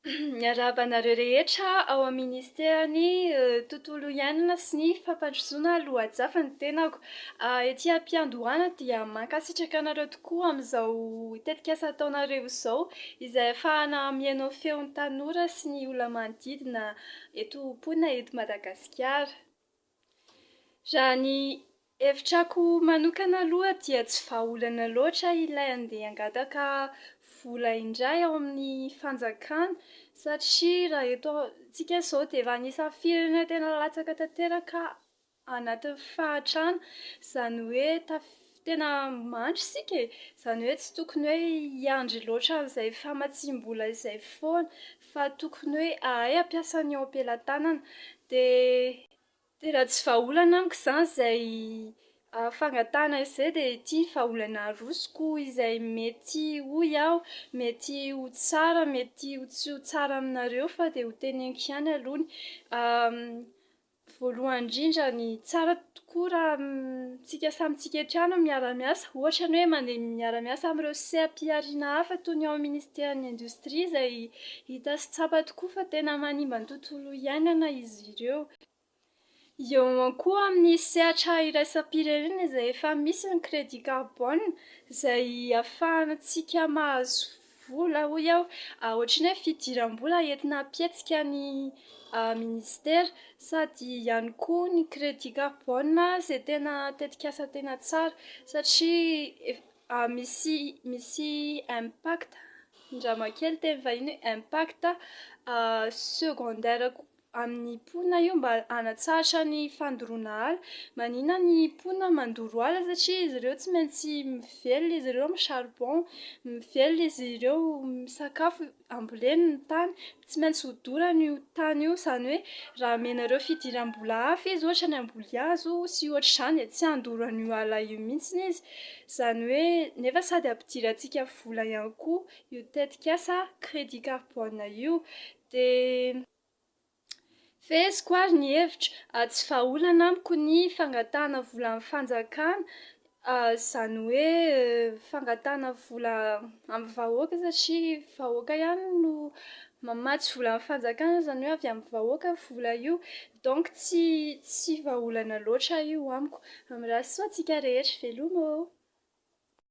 Miarabanareo rehetra ao amin'ny ministerany tontolo iainana sy ny fampandrosoana lohajafa ny tenako. Ety am-piandohana dia mankasitraka anareo tokoa amin'izao tetikasa ataonareo izao, izay ahafahana mihaino feon'ny tanora sy ny olona manodidina eto am-ponina eto Madagasikara. Raha ny hevitrako manokana aloha dia tsy vahaolana loatra ilay andeha hangataka vola indray ao amin'ny fanjakana satria raha eto antsika izao dia efa anisan'ny firenena tena latsaka tanteraka anatin'ny fahantrana, izany hoe tena mandry isika e, izany hoe tsy tokony hoe hiandry loatra amin'izay famatsiam-bola izay foana fa tokony hoe ahay hampiasa ny ao am-pelantanana dia raha tsy vahaolana amiko izany izay fangatahana izay dia ity vahaolana arosoko izay mety ho iaho, mety ho tsara, mety ho tsy ho tsara aminareo fa dia ho teneniko ihany alony. Voalohany indrindra ny tsara tokoa raha tsika samy tsika eto ihany no miara-miasa, ohatra ny hoe mandeha miara-miasa amin'ireo seha-pihariana hafa toy ny ao amin'ny ministeran'ny indostria izay hita sy tsapa tokoa fa tena manimba ny tontolo iainana izy ireo. Eo ihany koa amin'ny sehatra iraisam-pirenena izay efa misy ny crédit carbone izay ahafahantsika mahazo vola hoy aho, ohatry ny hoe fidiram-bola entina hampietsika ny ministera sady ihany koa ny crédit carbone izay tena tetikasa tena tsara satria misy impact, ny ramankely teny vahiny hoe impact secondaire amin'ny mponina io mba hanatsaratra ny fandoroana ala. Maninona ny mponina mandoro ala satria izy ireo tsy maintsy mivelona izy ireo amin'ny charbon, mivelona izy ireo misakafo, ambolena ny tany, tsy maintsy ho dorana io tany io, izany hoe raha amenareo fidiram-bola hafa izy ohatra ny hamboly hazo sy ohatr'izany dia tsy handoro an'io ala io mihitsy izy, izany hoe nefa sady ampidirantsika vola ihany koa io tetikasa crédit carbone io dia feheziko ary ny hevitra tsy vahaolana amiko ny fangatahana vola amin'ny fanjakana, izany hoe fangatahana vola amin'ny vahoaka satria vahoaka ihany no mamatsy vola amin'ny fanjakana, izany hoe avy amin'ny vahoaka vola io, donc tsy vahaolana loatra io amiko. Rasoa antsika rehetra, veloma ô!